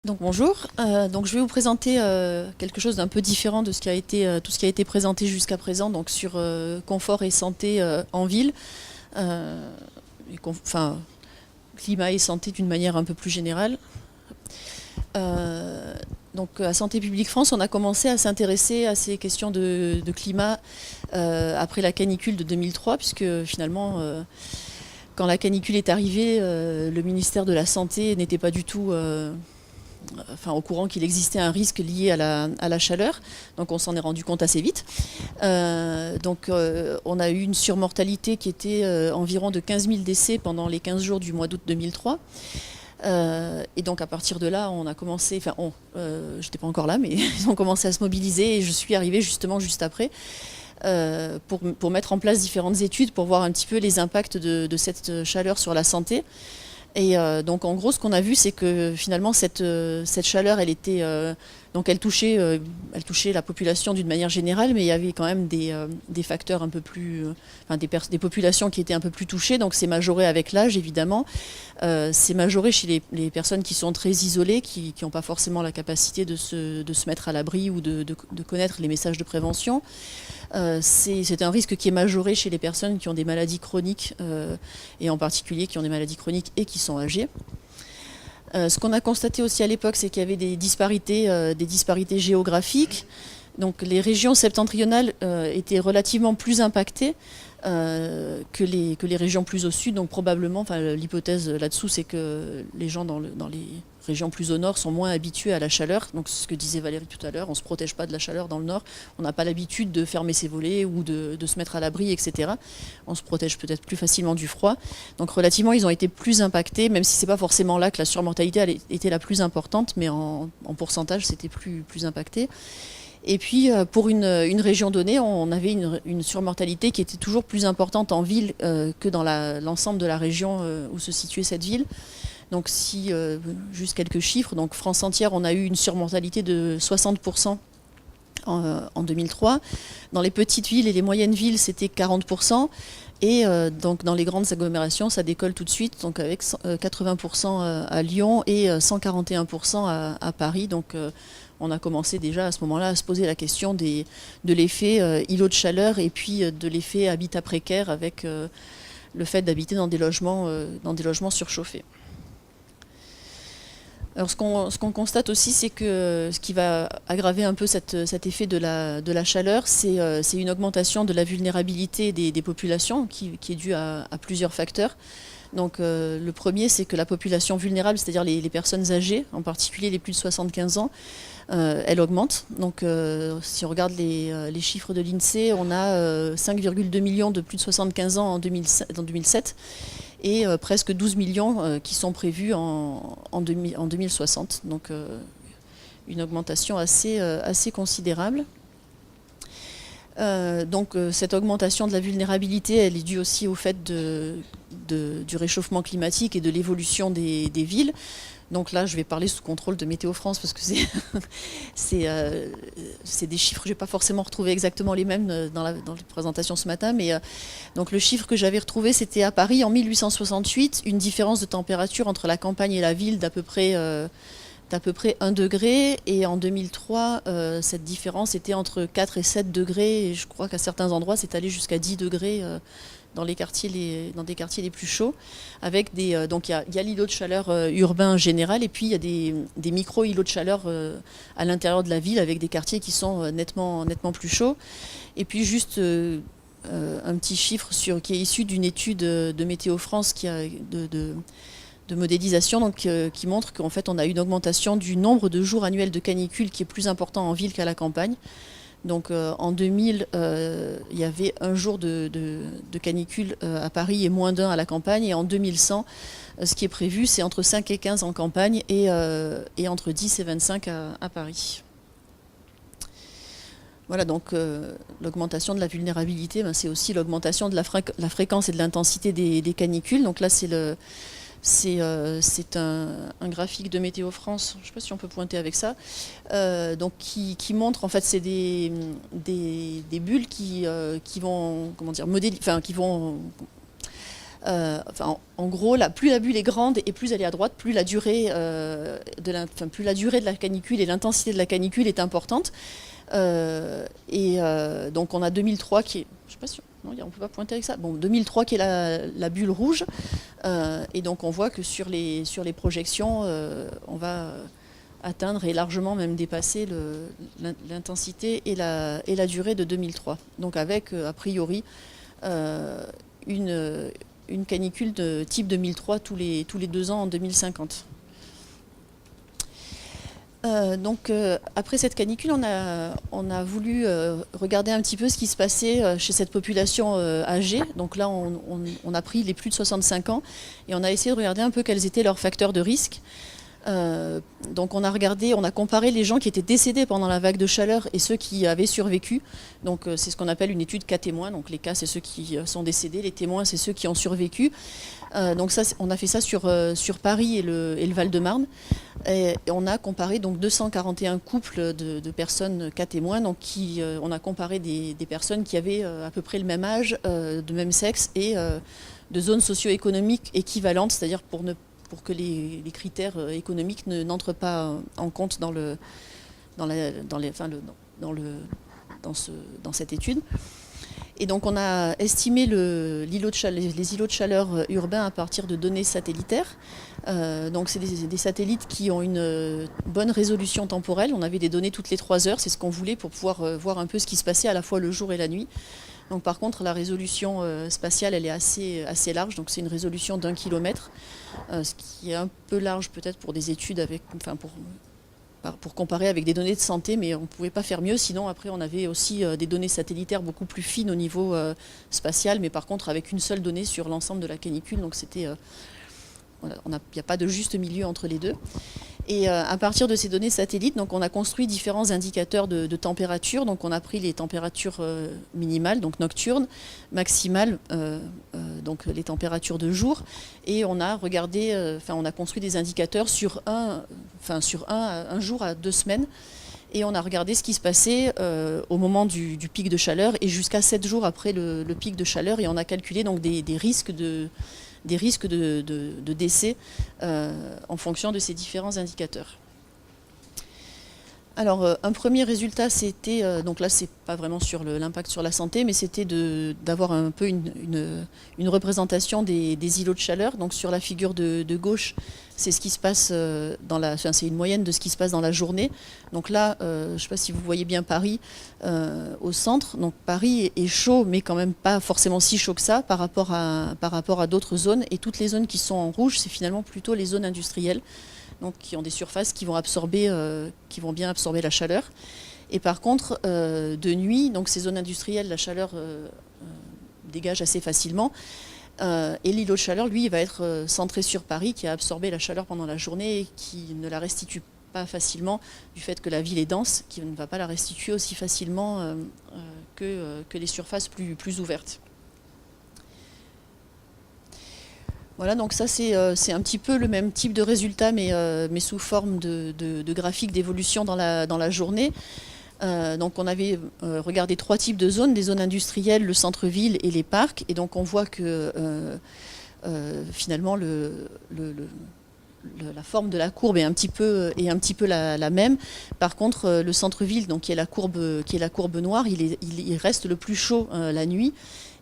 Donc bonjour, donc je vais vous présenter quelque chose d'un peu différent de ce qui a été, tout ce qui a été présenté jusqu'à présent, donc sur confort et santé en ville, euh, enfin climat et santé d'une manière un peu plus générale. Euh, donc à Santé publique France, on a commencé à s'intéresser à ces questions de climat après la canicule de 2003, puisque finalement, quand la canicule est arrivée, le ministère de la Santé n'était pas du tout au courant qu'il existait un risque lié à la chaleur. Donc on s'en est rendu compte assez vite. On a eu une surmortalité qui était environ de 15 000 décès pendant les 15 jours du mois d'août 2003. Et donc à partir de là, on a commencé, j'étais pas encore là, mais ils ont commencé à se mobiliser et je suis arrivée justement juste après. Pour mettre en place différentes études pour voir un petit peu les impacts de cette chaleur sur la santé. Et donc en gros, ce qu'on a vu, c'est que finalement cette chaleur, elle touchait la population d'une manière générale, mais il y avait quand même des facteurs un peu plus, des populations qui étaient un peu plus touchées. Donc c'est majoré avec l'âge, évidemment. C'est majoré chez les personnes qui sont très isolées, qui n'ont pas forcément la capacité de se mettre à l'abri ou de connaître les messages de prévention. C'est un risque qui est majoré chez les personnes qui ont des maladies chroniques, et en particulier qui ont des maladies chroniques et qui sont âgées. Ce qu'on a constaté aussi à l'époque, c'est qu'il y avait des disparités géographiques. Donc les régions septentrionales étaient relativement plus impactées que les régions plus au sud. Donc probablement, l'hypothèse là-dessous, c'est que les gens dans les régions plus au nord sont moins habitués à la chaleur. Donc c'est ce que disait Valérie tout à l'heure, on ne se protège pas de la chaleur dans le nord. On n'a pas l'habitude de fermer ses volets ou de se mettre à l'abri, etc. On se protège peut-être plus facilement du froid. Donc relativement, ils ont été plus impactés, même si ce n'est pas forcément là que la surmortalité était la plus importante, mais en pourcentage, c'était plus impacté. Et puis, pour une région donnée, on avait une surmortalité qui était toujours plus importante en ville que dans l'ensemble de la région où se situait cette ville. Donc, juste quelques chiffres, donc France entière, on a eu une surmortalité de 60% en 2003. Dans les petites villes et les moyennes villes, c'était 40%. Et donc dans les grandes agglomérations, ça décolle tout de suite, donc avec 80% à Lyon et 141% à Paris. Donc on a commencé déjà à ce moment-là à se poser la question de l'effet îlot de chaleur et puis de l'effet habitat précaire avec le fait d'habiter dans des logements surchauffés. Alors ce qu'on constate aussi, c'est que ce qui va aggraver un peu cet effet de la chaleur, c'est une augmentation de la vulnérabilité des populations qui est due à plusieurs facteurs. Donc le premier, c'est que la population vulnérable, c'est-à-dire les personnes âgées, en particulier les plus de 75 ans, elle augmente. Donc si on regarde les chiffres de l'INSEE, on a 5,2 millions de plus de 75 ans en 2007 et presque 12 millions qui sont prévus en 2060. Donc une augmentation assez considérable. Cette augmentation de la vulnérabilité, elle est due aussi au fait du réchauffement climatique et de l'évolution des villes. Donc là, je vais parler sous contrôle de Météo France parce que c'est des chiffres, je n'ai pas forcément retrouvé exactement les mêmes dans la présentation ce matin, mais donc le chiffre que j'avais retrouvé, c'était à Paris en 1868, une différence de température entre la campagne et la ville d'à peu près 1 degré, et en 2003, cette différence était entre 4 et 7 degrés, et je crois qu'à certains endroits, c'est allé jusqu'à 10 degrés dans des quartiers les plus chauds, avec donc il y a l'îlot de chaleur urbain général, et puis il y a des micro-îlots de chaleur à l'intérieur de la ville, avec des quartiers qui sont nettement plus chauds. Et puis juste un petit chiffre qui est issu d'une étude de Météo France de modélisation, donc, qui montre qu'en fait on a une augmentation du nombre de jours annuels de canicule qui est plus important en ville qu'à la campagne. Donc en 2000, il y avait un jour de canicule à Paris et moins d'un à la campagne. Et en 2100, ce qui est prévu, c'est entre 5 et 15 en campagne et entre 10 et 25 à Paris. Voilà, donc l'augmentation de la vulnérabilité, c'est aussi l'augmentation de la fréquence et de l'intensité des canicules. Donc là, c'est un graphique de Météo France, je ne sais pas si on peut pointer avec ça, donc qui montre, en fait, c'est des bulles qui vont, qui vont En gros, plus la bulle est grande et plus elle est à droite, plus la durée, plus la durée de la canicule et l'intensité de la canicule est importante. Donc on a 2003 qui est, je sais pas si non, on peut pas pointer avec ça. Bon, 2003 qui est la bulle rouge, et donc on voit que sur les projections, on va atteindre et largement même dépasser l'intensité et la durée de 2003. Donc avec a priori une canicule de type 2003 tous les 2 ans en 2050. Après cette canicule, on a voulu regarder un petit peu ce qui se passait chez cette population âgée. Donc là, on a pris les plus de 65 ans et on a essayé de regarder un peu quels étaient leurs facteurs de risque. Donc on a comparé les gens qui étaient décédés pendant la vague de chaleur et ceux qui avaient survécu. Donc c'est ce qu'on appelle une étude cas témoins. Donc les cas, c'est ceux qui sont décédés, les témoins, c'est ceux qui ont survécu. Donc ça, on a fait ça sur Paris et le Val-de-Marne. Et on a comparé donc 241 couples de personnes cas témoins. Donc on a comparé des personnes qui avaient à peu près le même âge, de même sexe et de zones socio-économiques équivalentes, c'est-à-dire pour que les critères économiques n'entrent pas en compte dans cette étude. Et donc on a estimé les îlots de chaleur urbains à partir de données satellitaires. Donc c'est des satellites qui ont une bonne résolution temporelle. On avait des données toutes les 3 heures, c'est ce qu'on voulait pour pouvoir voir un peu ce qui se passait à la fois le jour et la nuit. Donc par contre la résolution spatiale elle est assez large, donc c'est une résolution d'1 kilomètre, ce qui est un peu large peut-être pour des études pour comparer avec des données de santé, mais on ne pouvait pas faire mieux. Sinon, après, on avait aussi des données satellitaires beaucoup plus fines au niveau spatial, mais par contre avec une seule donnée sur l'ensemble de la canicule. Donc c'était, il n'y a pas de juste milieu entre les deux. Et à partir de ces données satellites, donc on a construit différents indicateurs de température. Donc on a pris les températures minimales, donc nocturnes, maximales, donc les températures de jour, et on a regardé, on a construit des indicateurs sur un jour à 2 semaines. Et on a regardé ce qui se passait au moment du pic de chaleur et jusqu'à 7 jours après le pic de chaleur. Et on a calculé donc des risques de décès en fonction de ces différents indicateurs. Alors un premier résultat, c'était, donc là c'est pas vraiment sur l'impact sur la santé, mais c'était d'avoir un peu une représentation des îlots de chaleur. Donc sur la figure de gauche, c'est ce qui se passe c'est une moyenne de ce qui se passe dans la journée. Donc là, je ne sais pas si vous voyez bien Paris au centre. Donc Paris est chaud, mais quand même pas forcément si chaud que ça par rapport à d'autres zones. Et toutes les zones qui sont en rouge, c'est finalement plutôt les zones industrielles, donc qui ont des surfaces qui vont bien absorber la chaleur. Et par contre, de nuit, donc ces zones industrielles, la chaleur dégage assez facilement. Et l'îlot de chaleur, lui, il va être centré sur Paris, qui a absorbé la chaleur pendant la journée et qui ne la restitue pas facilement du fait que la ville est dense, qui ne va pas la restituer aussi facilement que les surfaces plus ouvertes. Voilà, donc ça c'est un petit peu le même type de résultat, mais sous forme de graphique d'évolution dans la journée. Donc on avait regardé 3 types de zones, des zones industrielles, le centre-ville et les parcs. Et donc on voit que finalement la forme de la courbe est un petit peu la même. Par contre, le centre-ville, donc qui est la courbe noire, il reste le plus chaud la nuit.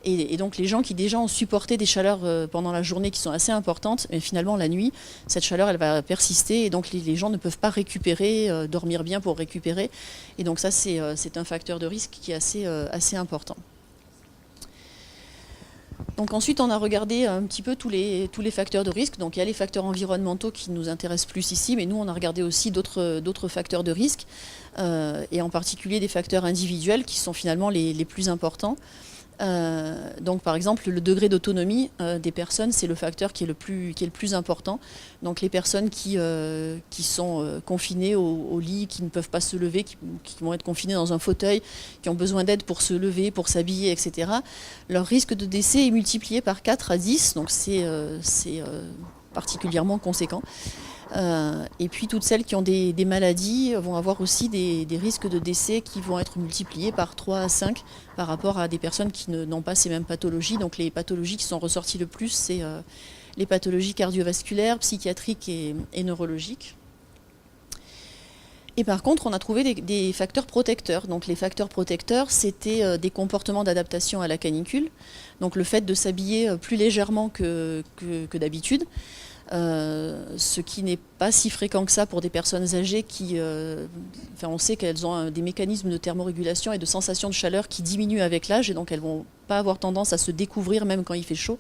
Et donc les gens qui déjà ont supporté des chaleurs pendant la journée qui sont assez importantes, mais finalement la nuit, cette chaleur elle va persister et donc les gens ne peuvent pas récupérer, dormir bien pour récupérer. Et donc ça c'est un facteur de risque qui est assez important. Donc ensuite on a regardé un petit peu tous les facteurs de risque. Donc il y a les facteurs environnementaux qui nous intéressent plus ici, mais nous on a regardé aussi d'autres facteurs de risque, et en particulier des facteurs individuels qui sont finalement les plus importants. Donc par exemple le degré d'autonomie des personnes, c'est le facteur qui est le plus important. Donc les personnes qui sont confinées au lit, qui ne peuvent pas se lever, qui vont être confinées dans un fauteuil, qui ont besoin d'aide pour se lever, pour s'habiller, etc. Leur risque de décès est multiplié par 4 à 10, donc c'est particulièrement conséquent. Et puis toutes celles qui ont des maladies vont avoir aussi des risques de décès qui vont être multipliés par 3 à 5 par rapport à des personnes qui n'ont pas ces mêmes pathologies. Donc les pathologies qui sont ressorties le plus, c'est les pathologies cardiovasculaires, psychiatriques et neurologiques. Et par contre, on a trouvé des facteurs protecteurs. Donc les facteurs protecteurs, c'était des comportements d'adaptation à la canicule. Donc le fait de s'habiller plus légèrement que d'habitude. Ce qui n'est pas si fréquent que ça pour des personnes âgées qui, on sait qu'elles ont des mécanismes de thermorégulation et de sensation de chaleur qui diminuent avec l'âge et donc elles vont pas avoir tendance à se découvrir même quand il fait chaud.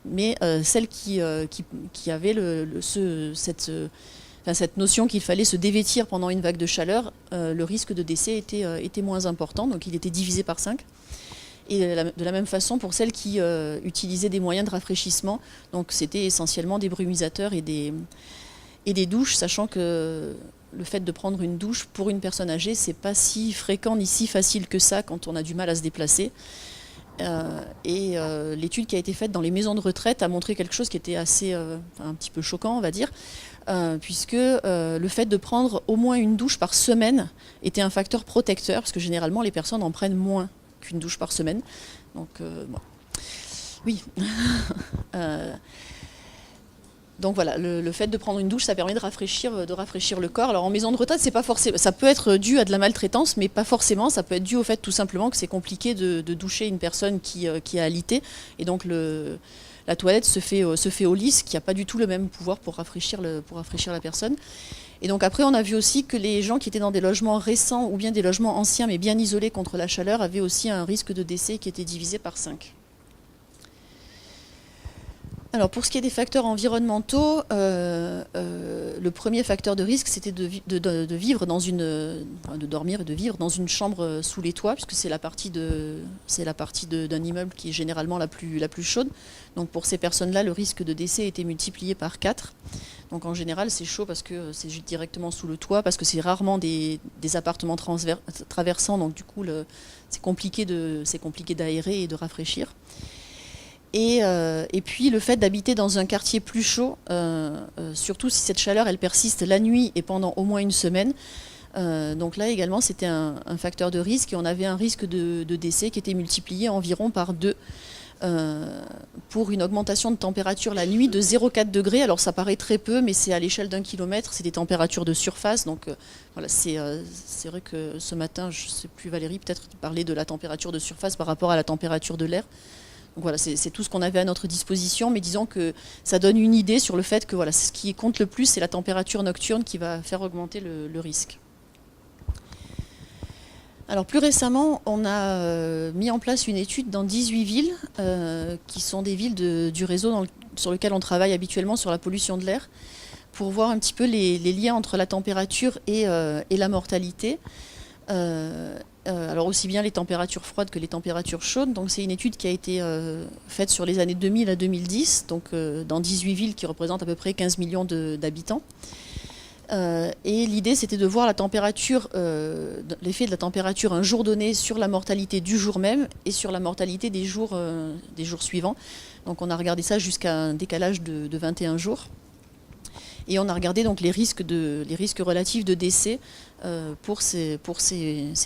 Mais celles qui avaient cette notion qu'il fallait se dévêtir pendant une vague de chaleur, le risque de décès était moins important, donc il était divisé par 5. Et de la même façon pour celles qui utilisaient des moyens de rafraîchissement, donc c'était essentiellement des brumisateurs et des douches, sachant que le fait de prendre une douche pour une personne âgée, c'est pas si fréquent ni si facile que ça quand on a du mal à se déplacer. L'étude qui a été faite dans les maisons de retraite a montré quelque chose qui était assez un petit peu choquant, on va dire, puisque le fait de prendre au moins une douche par semaine était un facteur protecteur, parce que généralement les personnes en prennent moins qu'une douche par semaine. Donc, bon. Oui. Donc voilà, le fait de prendre une douche, ça permet de rafraîchir le corps. Alors en maison de retraite, c'est pas forcément, ça peut être dû à de la maltraitance, mais pas forcément. Ça peut être dû au fait tout simplement que c'est compliqué de doucher une personne qui a alité, et donc la toilette se fait au lit, ce qui n'a pas du tout le même pouvoir pour rafraîchir la personne. Et donc après, on a vu aussi que les gens qui étaient dans des logements récents ou bien des logements anciens mais bien isolés contre la chaleur avaient aussi un risque de décès qui était divisé par 5. Alors pour ce qui est des facteurs environnementaux, le premier facteur de risque, c'était de vivre de dormir et de vivre dans une chambre sous les toits, puisque c'est la partie d'un immeuble qui est généralement la plus chaude. Donc pour ces personnes-là, le risque de décès était multiplié par 4. Donc en général, c'est chaud parce que c'est directement sous le toit, parce que c'est rarement des appartements traversants, donc du coup c'est compliqué d'aérer et de rafraîchir. Et puis le fait d'habiter dans un quartier plus chaud, surtout si cette chaleur elle persiste la nuit et pendant au moins une semaine, donc là également c'était un facteur de risque, et on avait un risque de décès qui était multiplié environ par 2 pour une augmentation de température la nuit de 0,4 degrés. Alors ça paraît très peu, mais c'est à l'échelle d'1 kilomètre, c'est des températures de surface. Donc voilà, c'est vrai que ce matin, je ne sais plus Valérie, peut-être parler de la température de surface par rapport à la température de l'air. Donc voilà, c'est tout ce qu'on avait à notre disposition, mais disons que ça donne une idée sur le fait que voilà, ce qui compte le plus, c'est la température nocturne qui va faire augmenter le risque. Alors plus récemment, on a mis en place une étude dans 18 villes, qui sont des villes du réseau sur lequel on travaille habituellement sur la pollution de l'air, pour voir un petit peu les liens entre la température et la mortalité. Alors aussi bien les températures froides que les températures chaudes. Donc c'est une étude qui a été faite sur les années 2000 à 2010, donc dans 18 villes qui représentent à peu près 15 millions d'habitants. Et l'idée c'était de voir la température, l'effet de la température un jour donné sur la mortalité du jour même et sur la mortalité des jours suivants. Donc on a regardé ça jusqu'à un décalage de 21 jours. Et on a regardé donc les risques relatifs de décès pour ces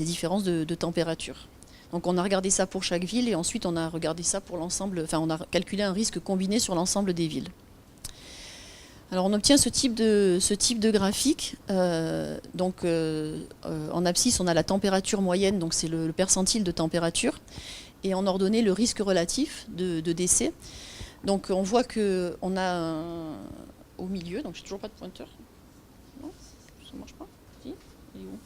différences de température. Donc on a regardé ça pour chaque ville, et ensuite on a regardé ça pour l'ensemble, enfin on a calculé un risque combiné sur l'ensemble des villes. Alors on obtient ce type de graphique. En abscisse on a la température moyenne, donc c'est le percentile de température, et en ordonnée le risque relatif de décès. Donc on voit qu'on a au milieu, donc j'ai toujours pas de pointeur. Non, ça marche pas. Si, il est où?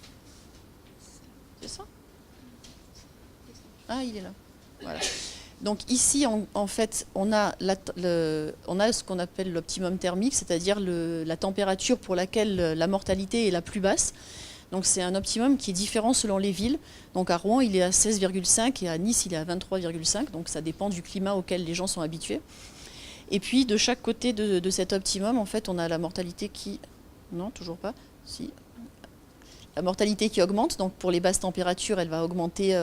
C'est ça? Ah, il est là. Voilà. Donc ici, en fait, on a ce qu'on appelle l'optimum thermique, c'est-à-dire la température pour laquelle la mortalité est la plus basse. Donc c'est un optimum qui est différent selon les villes. Donc à Rouen, il est à 16,5 et à Nice, il est à 23,5. Donc ça dépend du climat auquel les gens sont habitués. Et puis de chaque côté de cet optimum, en fait, on a la mortalité qui... Non, toujours pas. Si. La mortalité qui augmente. Donc pour les basses températures, elle va augmenter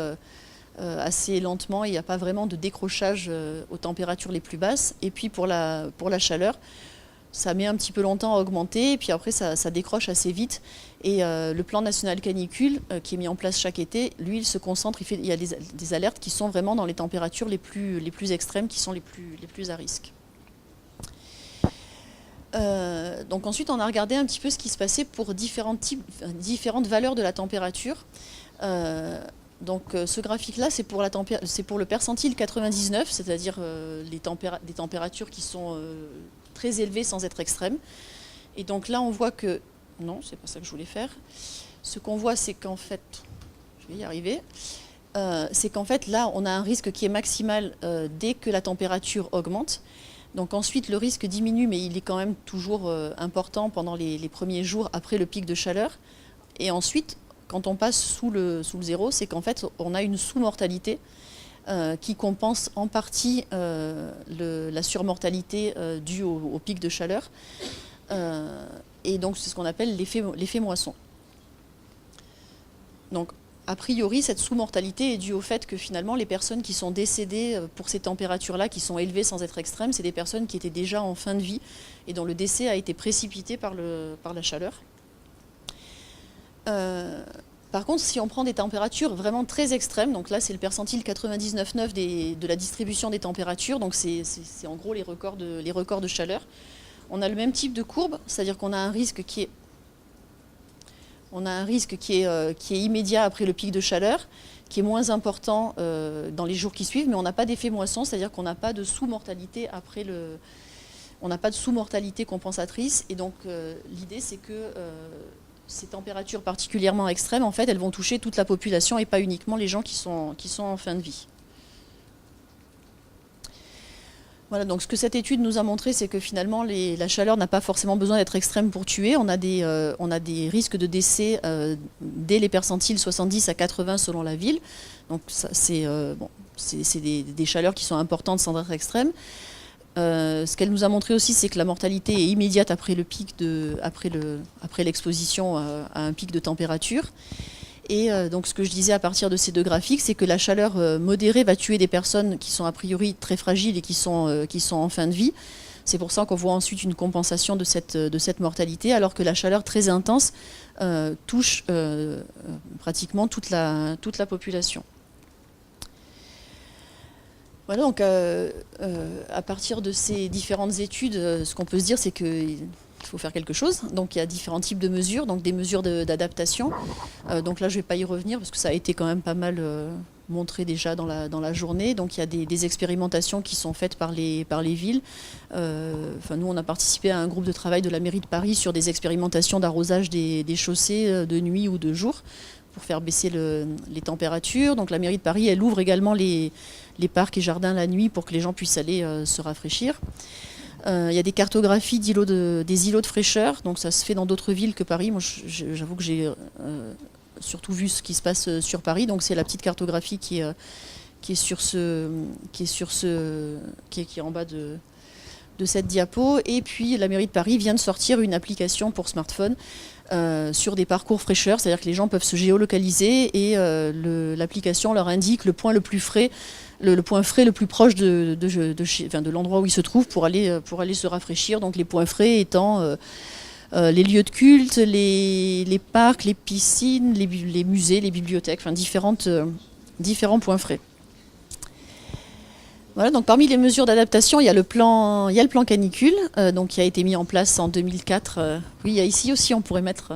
assez lentement. Il n'y a pas vraiment de décrochage aux températures les plus basses. Et puis pour la chaleur, ça met un petit peu longtemps à augmenter, et puis après ça décroche assez vite. Et le plan national canicule, qui est mis en place chaque été, lui, il se concentre, il y a des alertes qui sont vraiment dans les températures les plus extrêmes, qui sont les plus à risque. Donc ensuite, on a regardé un petit peu ce qui se passait pour différentes valeurs de la température. Ce graphique-là, c'est pour le percentile 99, c'est-à-dire des températures qui sont très élevées sans être extrêmes. Et donc là, on voit que... Non, c'est pas ça que je voulais faire. Ce qu'on voit, c'est qu'en fait... Je vais y arriver. C'est qu'en fait, là, on a un risque qui est maximal dès que la température augmente. Donc ensuite, le risque diminue, mais il est quand même toujours important pendant les premiers jours après le pic de chaleur. Et ensuite, quand on passe sous le zéro, c'est qu'en fait, on a une sous-mortalité qui compense en partie la surmortalité due au pic de chaleur. Et donc, c'est ce qu'on appelle l'effet moisson. Donc, a priori, cette sous-mortalité est due au fait que finalement, les personnes qui sont décédées pour ces températures-là, qui sont élevées sans être extrêmes, c'est des personnes qui étaient déjà en fin de vie et dont le décès a été précipité par la chaleur. Par contre, si on prend des températures vraiment très extrêmes, donc là c'est le percentile 99,9 de la distribution des températures, donc c'est en gros les records de chaleur, on a le même type de courbe, c'est-à-dire qu'on a un risque qui est immédiat après le pic de chaleur, qui est moins important dans les jours qui suivent, mais on n'a pas d'effet moisson, c'est-à-dire qu'on n'a pas de sous-mortalité on n'a pas de sous-mortalité compensatrice, et donc l'idée c'est que ces températures particulièrement extrêmes, en fait, elles vont toucher toute la population et pas uniquement les gens qui sont en fin de vie. Voilà, donc ce que cette étude nous a montré, c'est que finalement, la chaleur n'a pas forcément besoin d'être extrême pour tuer. On a des risques de décès dès les percentiles 70 à 80 selon la ville. Donc c'est des chaleurs qui sont importantes sans être extrêmes. Ce qu'elle nous a montré aussi, c'est que la mortalité est immédiate après l'exposition à un pic de température. Et donc ce que je disais à partir de ces deux graphiques, c'est que la chaleur modérée va tuer des personnes qui sont a priori très fragiles et qui sont en fin de vie. C'est pour ça qu'on voit ensuite une compensation de cette mortalité, alors que la chaleur très intense touche pratiquement toute la population. Voilà, donc à partir de ces différentes études, ce qu'on peut se dire, c'est qu'il faut faire quelque chose. Donc il y a différents types de mesures, donc des mesures d'adaptation. Donc là, je ne vais pas y revenir parce que ça a été quand même pas mal montré déjà dans la journée. Donc il y a des expérimentations qui sont faites par les villes. Nous, on a participé à un groupe de travail de la mairie de Paris sur des expérimentations d'arrosage des chaussées de nuit ou de jour pour faire baisser les températures. Donc la mairie de Paris, elle ouvre également les parcs et jardins la nuit pour que les gens puissent aller se rafraîchir. Il y a des cartographies des îlots de fraîcheur, donc ça se fait dans d'autres villes que Paris. Moi, j'avoue que j'ai surtout vu ce qui se passe sur Paris, donc c'est la petite cartographie qui est en bas de cette diapo. Et puis la mairie de Paris vient de sortir une application pour smartphone sur des parcours fraîcheurs, c'est-à-dire que les gens peuvent se géolocaliser et l'application leur indique le point le plus frais, le point frais le plus proche de l'endroit où ils se trouvent pour aller se rafraîchir. Donc les points frais étant les lieux de culte, les parcs, les piscines, les musées, les bibliothèques, enfin différents points frais. Voilà, donc parmi les mesures d'adaptation, il y a le plan canicule, qui a été mis en place en 2004. Oui, ici aussi, on pourrait mettre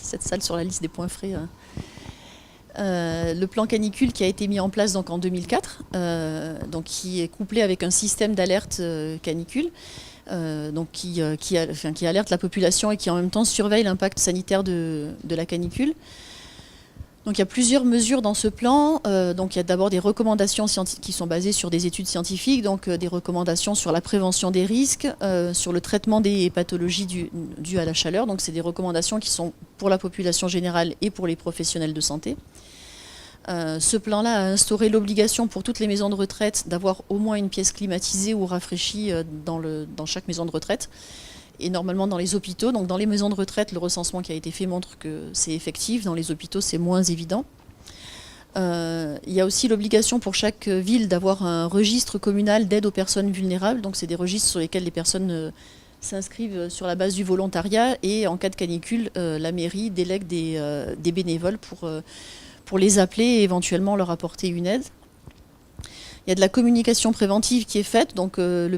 cette salle sur la liste des points frais. Le plan canicule qui a été mis en place donc en 2004, qui est couplé avec un système d'alerte canicule, qui alerte la population et qui en même temps surveille l'impact sanitaire de la canicule. Donc il y a plusieurs mesures dans ce plan. Il y a d'abord des recommandations qui sont basées sur des études scientifiques, donc des recommandations sur la prévention des risques, sur le traitement des pathologies dues à la chaleur. Donc c'est des recommandations qui sont pour la population générale et pour les professionnels de santé. Ce plan-là a instauré l'obligation pour toutes les maisons de retraite d'avoir au moins une pièce climatisée ou rafraîchie dans chaque maison de retraite. Et normalement dans les hôpitaux, donc dans les maisons de retraite, le recensement qui a été fait montre que c'est effectif. Dans les hôpitaux, c'est moins évident. Il y a aussi l'obligation pour chaque ville d'avoir un registre communal d'aide aux personnes vulnérables. Donc c'est des registres sur lesquels les personnes s'inscrivent sur la base du volontariat et en cas de canicule, la mairie délègue des bénévoles pour les appeler et éventuellement leur apporter une aide. Il y a de la communication préventive qui est faite, donc la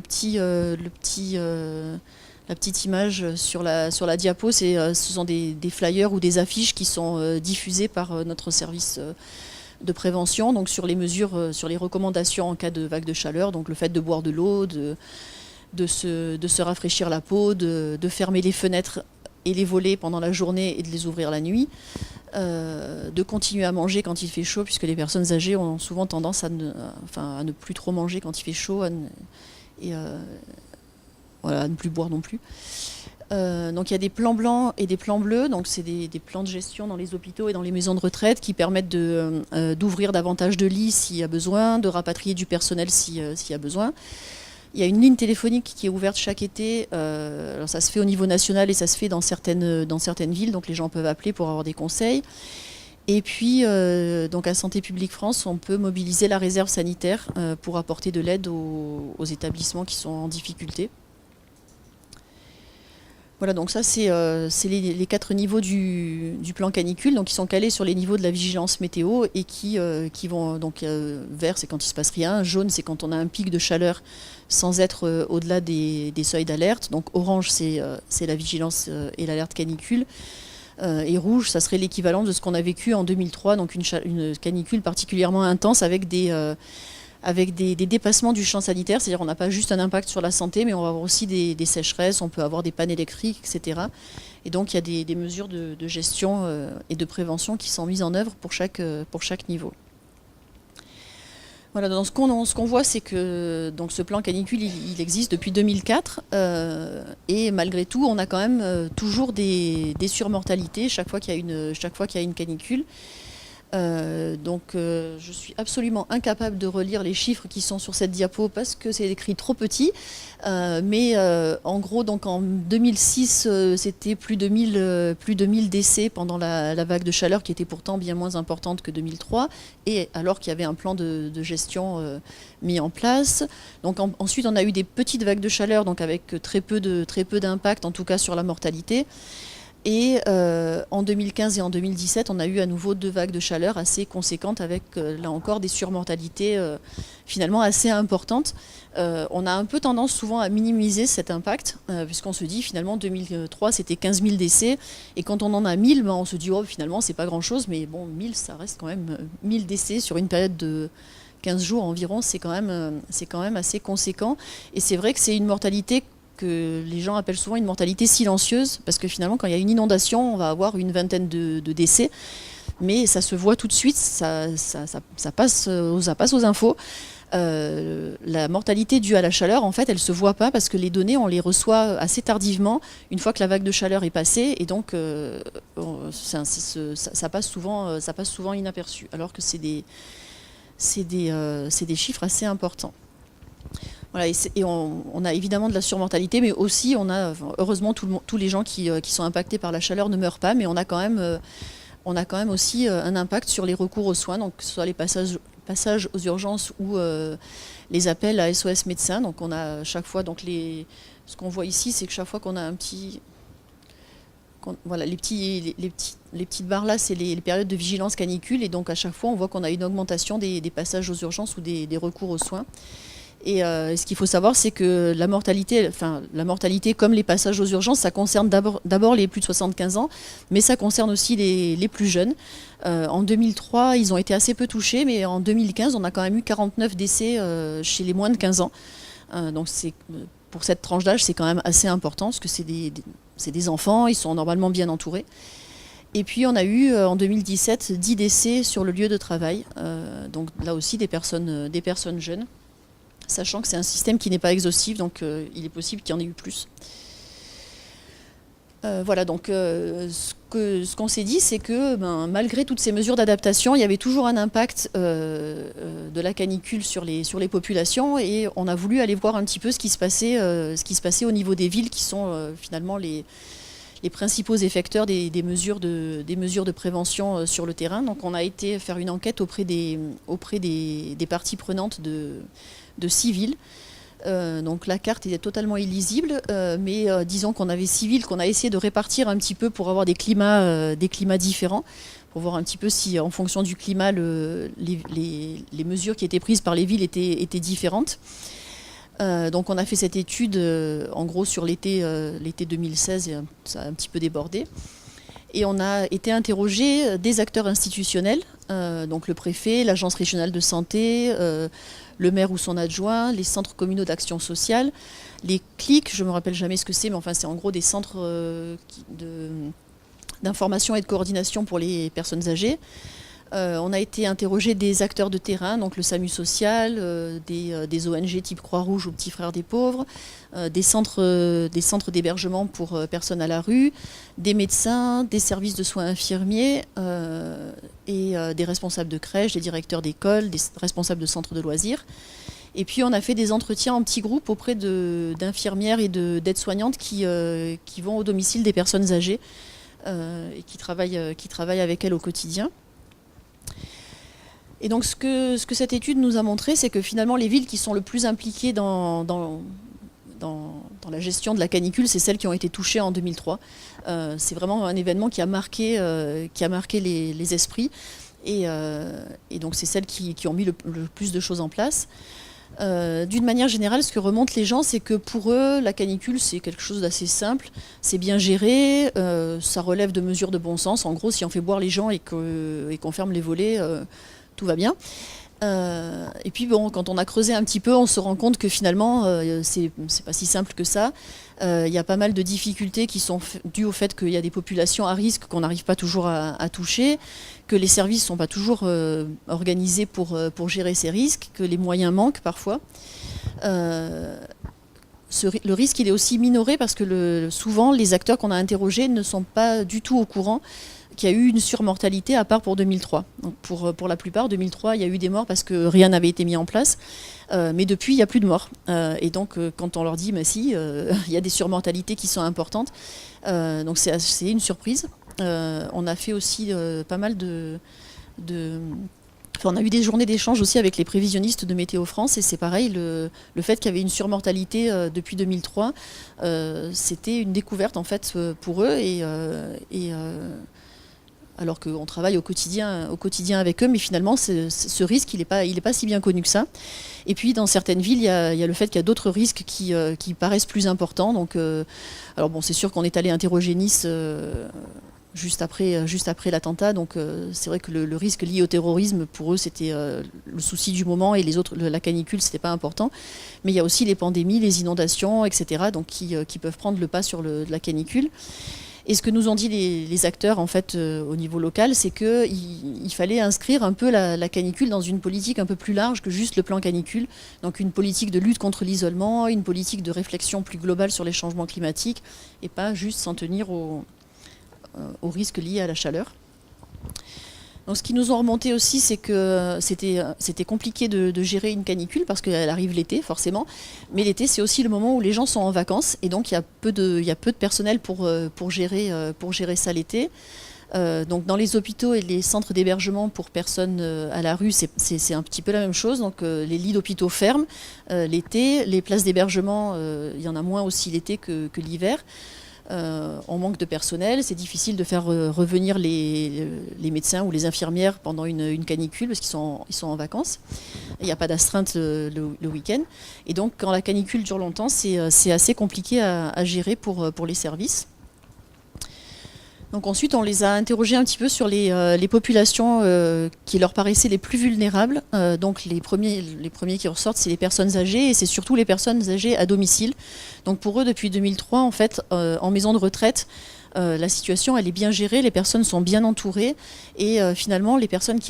petite image sur la diapo, ce sont des flyers ou des affiches qui sont diffusées par notre service de prévention, donc sur les mesures, sur les recommandations en cas de vague de chaleur, donc le fait de boire de l'eau, de se rafraîchir la peau, de fermer les fenêtres et les volets pendant la journée et de les ouvrir la nuit, de continuer à manger quand il fait chaud, puisque les personnes âgées ont souvent tendance à ne plus trop manger quand il fait chaud et à ne plus boire non plus. Donc il y a des plans blancs et des plans bleus, donc c'est des plans de gestion dans les hôpitaux et dans les maisons de retraite qui permettent d'ouvrir davantage de lits s'il y a besoin, de rapatrier du personnel s'il y a besoin. Il y a une ligne téléphonique qui est ouverte chaque été. Alors ça se fait au niveau national et ça se fait dans certaines villes, donc les gens peuvent appeler pour avoir des conseils. Et puis, donc à Santé publique France, on peut mobiliser la réserve sanitaire pour apporter de l'aide aux établissements qui sont en difficulté. Voilà, donc ça c'est les 4 niveaux du plan canicule, donc qui sont calés sur les niveaux de la vigilance météo et qui vont, donc vert c'est quand il se passe rien, jaune c'est quand on a un pic de chaleur sans être au-delà des seuils d'alerte, donc orange c'est la vigilance et l'alerte canicule, et rouge ça serait l'équivalent de ce qu'on a vécu en 2003, donc une canicule particulièrement intense avec des dépassements du champ sanitaire, c'est-à-dire on n'a pas juste un impact sur la santé, mais on va avoir aussi des sécheresses, on peut avoir des pannes électriques, etc. Et donc il y a des mesures de gestion et de prévention qui sont mises en œuvre pour chaque niveau. Voilà, donc ce qu'on voit, c'est que donc ce plan canicule, il existe depuis 2004, et malgré tout, on a quand même toujours des surmortalités chaque fois qu'il y a une canicule. Je suis absolument incapable de relire les chiffres qui sont sur cette diapo parce que c'est écrit trop petit, mais en gros donc en 2006 c'était plus de 1000 décès pendant la vague de chaleur qui était pourtant bien moins importante que 2003, et alors qu'il y avait un plan de gestion mis en place. Donc ensuite on a eu des petites vagues de chaleur, donc avec très peu d'impact en tout cas sur la mortalité. Et en 2015 et en 2017, on a eu à nouveau 2 vagues de chaleur assez conséquentes avec, là encore, des surmortalités finalement assez importantes. On a un peu tendance souvent à minimiser cet impact, puisqu'on se dit finalement 2003 c'était 15 000 décès, et quand on en a 1000, on se dit oh, finalement c'est pas grand-chose, mais bon, 1000 ça reste quand même 1000 décès sur une période de 15 jours environ, c'est quand même assez conséquent. Et c'est vrai que c'est une mortalité que les gens appellent souvent une mortalité silencieuse, parce que finalement quand il y a une inondation on va avoir une vingtaine de décès, mais ça se voit tout de suite, ça passe aux infos. La mortalité due à la chaleur, en fait elle se voit pas parce que les données on les reçoit assez tardivement, une fois que la vague de chaleur est passée, et donc ça passe souvent inaperçu, alors que c'est des chiffres assez importants. Voilà, et on a évidemment de la surmortalité, mais aussi on a, heureusement tous les gens qui sont impactés par la chaleur ne meurent pas, mais on a quand même aussi un impact sur les recours aux soins, donc que ce soit les passages aux urgences ou les appels à SOS médecins. Donc on a chaque fois, donc ce qu'on voit ici, c'est que chaque fois qu'on a un petit... Voilà, les petites barres là, c'est les périodes de vigilance canicule, et donc à chaque fois on voit qu'on a une augmentation des passages aux urgences ou des recours aux soins. Et ce qu'il faut savoir, c'est que la mortalité comme les passages aux urgences, ça concerne d'abord les plus de 75 ans, mais ça concerne aussi les plus jeunes. En 2003, ils ont été assez peu touchés, mais en 2015, on a quand même eu 49 décès chez les moins de 15 ans. Donc pour cette tranche d'âge, c'est quand même assez important, parce que c'est des enfants, ils sont normalement bien entourés. Et puis on a eu en 2017 10 décès sur le lieu de travail, donc là aussi des personnes jeunes, sachant que c'est un système qui n'est pas exhaustif, donc il est possible qu'il y en ait eu plus. Voilà, donc ce qu'on s'est dit, c'est que malgré toutes ces mesures d'adaptation, il y avait toujours un impact de la canicule sur les populations, et on a voulu aller voir un petit peu ce qui se passait au niveau des villes, qui sont finalement les principaux effecteurs des mesures de prévention sur le terrain. Donc on a été faire une enquête auprès des parties prenantes de 6 villes. Donc la carte est totalement illisible, mais disons qu'on avait 6 villes qu'on a essayé de répartir un petit peu pour avoir des climats différents, pour voir un petit peu si en fonction du climat les mesures qui étaient prises par les villes étaient différentes. Donc on a fait cette étude en gros sur l'été 2016 et ça a un petit peu débordé. Et on a été interrogé des acteurs institutionnels, donc le préfet, l'agence régionale de santé, le maire ou son adjoint, les centres communaux d'action sociale, les CLIC, je ne me rappelle jamais ce que c'est, mais enfin c'est en gros des centres d'information et de coordination pour les personnes âgées. On a été interrogé des acteurs de terrain, donc le SAMU social, des ONG type Croix-Rouge ou Petits Frères des Pauvres, des centres d'hébergement pour personnes à la rue, des médecins, des services de soins infirmiers et des responsables de crèches, des directeurs d'école, des responsables de centres de loisirs. Et puis on a fait des entretiens en petits groupes auprès d'infirmières et d'aides-soignantes qui vont au domicile des personnes âgées et qui travaillent avec elles au quotidien. Et donc ce que cette étude nous a montré, c'est que finalement les villes qui sont le plus impliquées dans la gestion de la canicule, c'est celles qui ont été touchées en 2003. C'est vraiment un événement qui a marqué les esprits. Et donc c'est celles qui ont mis le plus de choses en place. D'une manière générale, ce que remontent les gens, c'est que pour eux, la canicule, c'est quelque chose d'assez simple, c'est bien géré, ça relève de mesures de bon sens. En gros, si on fait boire les gens et qu'on ferme les volets, tout va bien. Et puis bon, quand on a creusé un petit peu, on se rend compte que finalement, c'est pas si simple que ça. Il y a pas mal de difficultés qui sont dues au fait qu'il y a des populations à risque qu'on n'arrive pas toujours à toucher, que les services ne sont pas toujours organisés pour gérer ces risques, que les moyens manquent parfois. Le risque, il est aussi minoré parce que souvent, les acteurs qu'on a interrogés ne sont pas du tout au courant qu'il y a eu une surmortalité à part pour 2003. Donc pour la plupart, 2003, il y a eu des morts parce que rien n'avait été mis en place. Mais depuis, il n'y a plus de morts. Et donc, quand on leur dit, si, il y a des surmortalités qui sont importantes, donc c'est une surprise. On a fait aussi pas mal on a eu des journées d'échange aussi avec les prévisionnistes de Météo France et c'est pareil, le fait qu'il y avait une surmortalité depuis 2003, c'était une découverte en fait pour eux alors qu'on travaille au quotidien avec eux, mais finalement ce risque il est pas si bien connu que ça. Et puis dans certaines villes, il y a le fait qu'il y a d'autres risques qui paraissent plus importants. Donc, alors bon, c'est sûr qu'on est allé interroger Nice juste après l'attentat, donc c'est vrai que le risque lié au terrorisme, pour eux, c'était le souci du moment et les autres, la canicule, c'était pas important. Mais il y a aussi les pandémies, les inondations, etc., donc qui peuvent prendre le pas sur la canicule. Et ce que nous ont dit les acteurs en fait au niveau local, c'est qu'il fallait inscrire un peu la canicule dans une politique un peu plus large que juste le plan canicule. Donc une politique de lutte contre l'isolement, une politique de réflexion plus globale sur les changements climatiques et pas juste s'en tenir aux risques liés à la chaleur. Donc, ce qui nous ont remonté aussi, c'est que c'était compliqué de gérer une canicule parce qu'elle arrive l'été, forcément. Mais l'été, c'est aussi le moment où les gens sont en vacances et donc il y a peu de personnel pour gérer ça l'été. Donc, dans les hôpitaux et les centres d'hébergement pour personnes à la rue, c'est un petit peu la même chose. Donc, les lits d'hôpitaux ferment l'été. Les places d'hébergement, il y en a moins aussi l'été que l'hiver. On manque de personnel, c'est difficile de faire revenir les médecins ou les infirmières pendant une canicule parce qu'ils sont en vacances. Il n'y a pas d'astreinte le week-end. Et donc quand la canicule dure longtemps, c'est assez compliqué à gérer pour les services. Donc ensuite, on les a interrogés un petit peu sur les populations qui leur paraissaient les plus vulnérables. Donc les premiers qui ressortent, c'est les personnes âgées et c'est surtout les personnes âgées à domicile. Donc pour eux, depuis 2003, en fait, en maison de retraite, la situation elle est bien gérée, les personnes sont bien entourées et finalement les personnes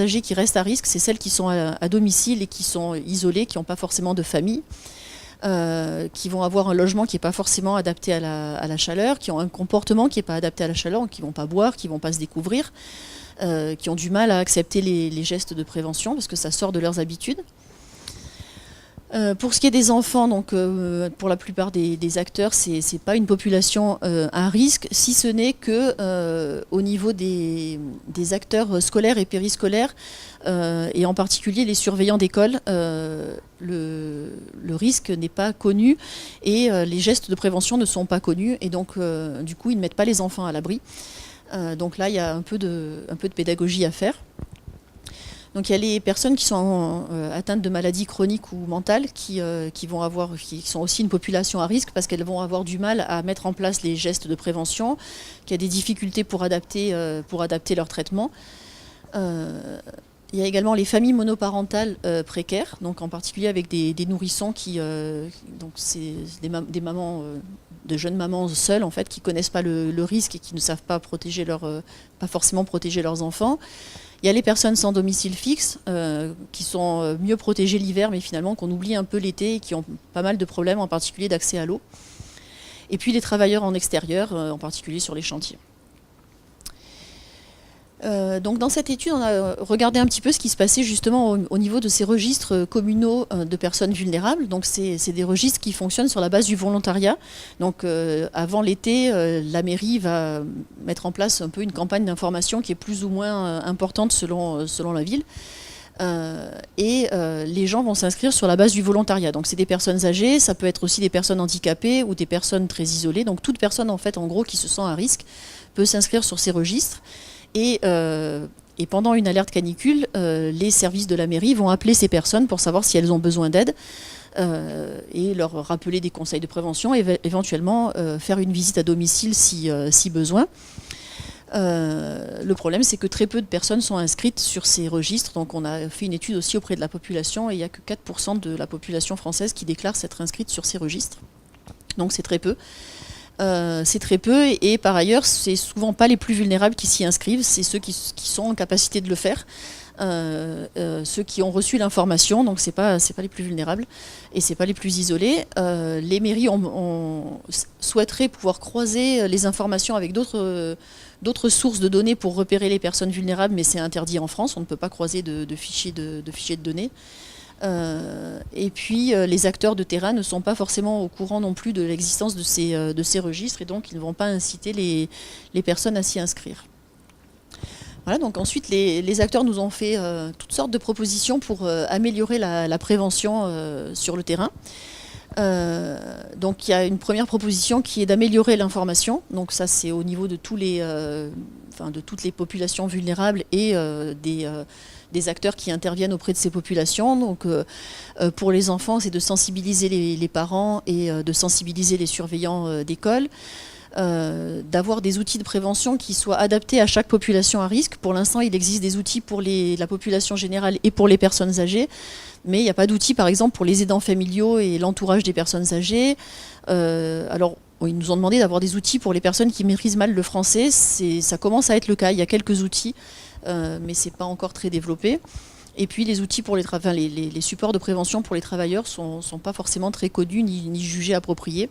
âgées qui restent à risque, c'est celles qui sont à domicile et qui sont isolées, qui n'ont pas forcément de famille. Qui vont avoir un logement qui n'est pas forcément adapté à la chaleur, qui ont un comportement qui n'est pas adapté à la chaleur, qui ne vont pas boire, qui ne vont pas se découvrir, qui ont du mal à accepter les gestes de prévention parce que ça sort de leurs habitudes. Pour ce qui est des enfants, donc pour la plupart des acteurs, c'est pas une population à risque, si ce n'est que au niveau des acteurs scolaires et périscolaires, et en particulier les surveillants d'école, le risque n'est pas connu et les gestes de prévention ne sont pas connus, et donc du coup ils ne mettent pas les enfants à l'abri. Donc là il y a un peu de pédagogie à faire. Donc il y a les personnes qui sont atteintes de maladies chroniques ou mentales qui sont aussi une population à risque parce qu'elles vont avoir du mal à mettre en place les gestes de prévention, qu'il y a des difficultés pour adapter leur traitement. Il y a également les familles monoparentales précaires, donc en particulier avec des nourrissons donc c'est des mamans, de jeunes mamans seules en fait, qui connaissent pas le risque et qui ne savent pas pas forcément protéger leurs enfants. Il y a les personnes sans domicile fixe qui sont mieux protégées l'hiver, mais finalement qu'on oublie un peu l'été et qui ont pas mal de problèmes, en particulier d'accès à l'eau. Et puis les travailleurs en extérieur, en particulier sur les chantiers. Donc dans cette étude, on a regardé un petit peu ce qui se passait justement au niveau de ces registres communaux de personnes vulnérables. Donc c'est des registres qui fonctionnent sur la base du volontariat. Donc avant l'été, la mairie va mettre en place un peu une campagne d'information qui est plus ou moins importante selon la ville. Les gens vont s'inscrire sur la base du volontariat. Donc c'est des personnes âgées, ça peut être aussi des personnes handicapées ou des personnes très isolées. Donc toute personne en fait en gros qui se sent à risque peut s'inscrire sur ces registres. Et pendant une alerte canicule, les services de la mairie vont appeler ces personnes pour savoir si elles ont besoin d'aide et leur rappeler des conseils de prévention et éventuellement faire une visite à domicile si besoin. Le problème, c'est que très peu de personnes sont inscrites sur ces registres. Donc on a fait une étude aussi auprès de la population et il n'y a que 4% de la population française qui déclare s'être inscrite sur ces registres. Donc c'est très peu. Et par ailleurs, c'est souvent pas les plus vulnérables qui s'y inscrivent, c'est ceux qui sont en capacité de le faire, ceux qui ont reçu l'information, donc c'est pas les plus vulnérables et c'est pas les plus isolés. Les mairies souhaiteraient pouvoir croiser les informations avec d'autres sources de données pour repérer les personnes vulnérables, mais c'est interdit en France, on ne peut pas croiser de fichiers de données. Et puis les acteurs de terrain ne sont pas forcément au courant non plus de l'existence de ces registres et donc ils ne vont pas inciter les personnes à s'y inscrire. Voilà, donc ensuite les acteurs nous ont fait toutes sortes de propositions pour améliorer la prévention sur le terrain. Donc il y a une première proposition qui est d'améliorer l'information. Donc ça c'est au niveau de de toutes les populations vulnérables et des acteurs qui interviennent auprès de ces populations. Donc pour les enfants, c'est de sensibiliser les parents et de sensibiliser les surveillants d'école. D'avoir des outils de prévention qui soient adaptés à chaque population à risque. Pour l'instant, il existe des outils pour la population générale et pour les personnes âgées, mais il n'y a pas d'outils, par exemple, pour les aidants familiaux et l'entourage des personnes âgées. Alors, ils nous ont demandé d'avoir des outils pour les personnes qui maîtrisent mal le français. Ça commence à être le cas, il y a quelques outils, mais ce n'est pas encore très développé. Et puis les outils pour les supports de prévention pour les travailleurs ne sont pas forcément très connus ni jugés appropriés.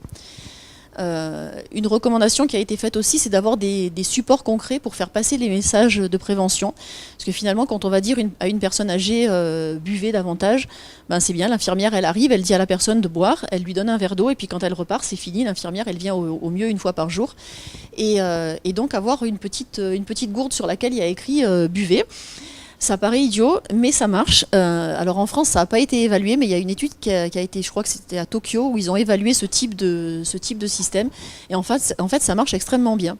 Une recommandation qui a été faite aussi, c'est d'avoir des supports concrets pour faire passer les messages de prévention. Parce que finalement, quand on va dire à une personne âgée buvez davantage, ben c'est bien, l'infirmière elle arrive, elle dit à la personne de boire, elle lui donne un verre d'eau et puis quand elle repart, c'est fini, l'infirmière elle vient au mieux une fois par jour. Et donc avoir une petite gourde sur laquelle il y a écrit buvez. Ça paraît idiot, mais ça marche. Alors en France, ça n'a pas été évalué, mais il y a une étude qui a été, je crois que c'était à Tokyo, où ils ont évalué ce type de système. Et en fait, ça marche extrêmement bien.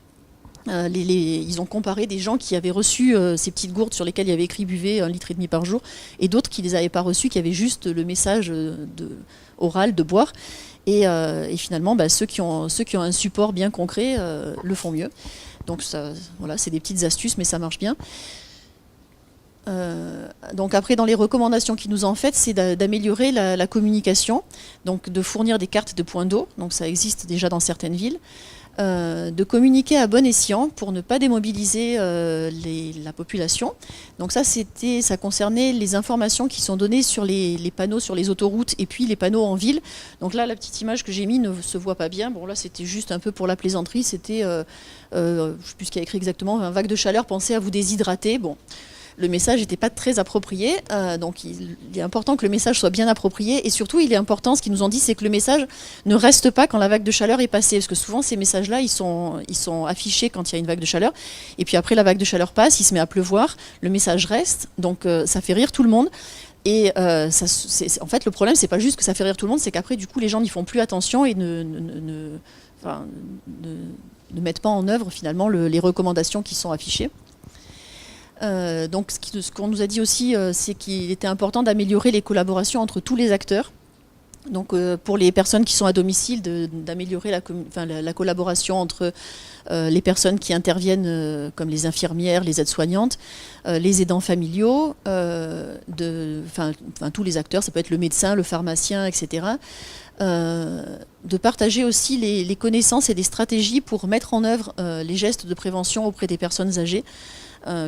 Ils ont comparé des gens qui avaient reçu ces petites gourdes sur lesquelles il y avait écrit buvez 1,5 litre par jour, et d'autres qui ne les avaient pas reçues, qui avaient juste le message oral de boire. Et finalement, ceux qui ont un support bien concret le font mieux. Donc ça, voilà, c'est des petites astuces, mais ça marche bien. Donc après, dans les recommandations qu'ils nous ont faites, c'est d'améliorer la communication, donc de fournir des cartes de points d'eau, donc ça existe déjà dans certaines villes, de communiquer à bon escient pour ne pas démobiliser la population. Donc ça concernait les informations qui sont données sur les panneaux sur les autoroutes et puis les panneaux en ville. Donc là, la petite image que j'ai mise ne se voit pas bien. Bon là, c'était juste un peu pour la plaisanterie, c'était, je ne sais plus ce qu'il y a écrit exactement, un vague de chaleur, pensez à vous déshydrater. Bon. le message n'était pas très approprié. Donc il est important que le message soit bien approprié. Et surtout, il est important, ce qu'ils nous ont dit, c'est que le message ne reste pas quand la vague de chaleur est passée. Parce que souvent, ces messages-là, ils sont affichés quand il y a une vague de chaleur. Et puis après, la vague de chaleur passe, il se met à pleuvoir, le message reste. Donc ça fait rire tout le monde. Et en fait, le problème, c'est pas juste que ça fait rire tout le monde, c'est qu'après, du coup, les gens n'y font plus attention et ne mettent pas en œuvre finalement les recommandations qui sont affichées. Donc ce qu'on nous a dit aussi, c'est qu'il était important d'améliorer les collaborations entre tous les acteurs. Donc pour les personnes qui sont à domicile, d'améliorer la collaboration entre les personnes qui interviennent, comme les infirmières, les aides-soignantes, les aidants familiaux, tous les acteurs, ça peut être le médecin, le pharmacien, etc. De partager aussi les connaissances et des stratégies pour mettre en œuvre les gestes de prévention auprès des personnes âgées.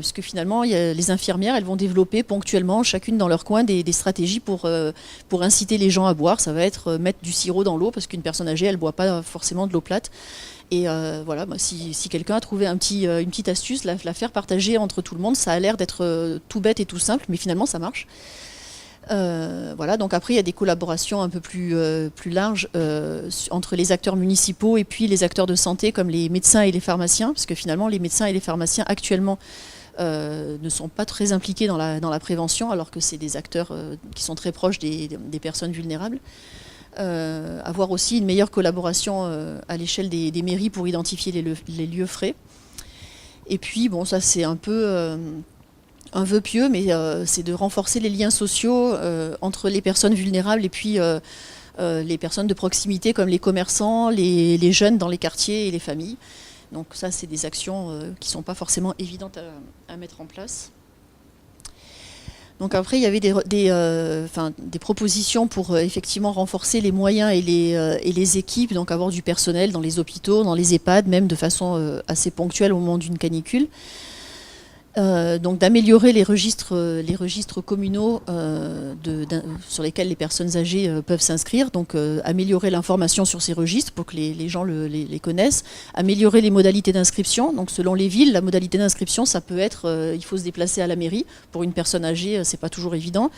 Puisque finalement, les infirmières, elles vont développer ponctuellement, chacune dans leur coin, des stratégies pour inciter les gens à boire. Ça va être mettre du sirop dans l'eau, parce qu'une personne âgée, elle ne boit pas forcément de l'eau plate. Et voilà, si quelqu'un a trouvé une petite astuce, la faire partager entre tout le monde, ça a l'air d'être tout bête et tout simple, mais finalement, ça marche. Voilà, donc après il y a des collaborations un peu plus larges entre les acteurs municipaux et puis les acteurs de santé comme les médecins et les pharmaciens, parce que finalement les médecins et les pharmaciens actuellement ne sont pas très impliqués dans la prévention, alors que c'est des acteurs qui sont très proches des personnes vulnérables. Avoir aussi une meilleure collaboration à l'échelle des mairies pour identifier les lieux frais. Et puis bon, ça c'est un peu un vœu pieux, mais c'est de renforcer les liens sociaux entre les personnes vulnérables et puis les personnes de proximité comme les commerçants, les jeunes dans les quartiers et les familles. Donc ça, c'est des actions qui ne sont pas forcément évidentes à mettre en place. Donc après, il y avait des propositions pour effectivement renforcer les moyens et les équipes, donc avoir du personnel dans les hôpitaux, dans les EHPAD, même de façon assez ponctuelle au moment d'une canicule. Donc d'améliorer les registres communaux sur lesquels les personnes âgées peuvent s'inscrire, donc améliorer l'information sur ces registres pour que les gens les connaissent, améliorer les modalités d'inscription. Donc selon les villes, la modalité d'inscription, ça peut être il faut se déplacer à la mairie. Pour une personne âgée, c'est pas toujours évident.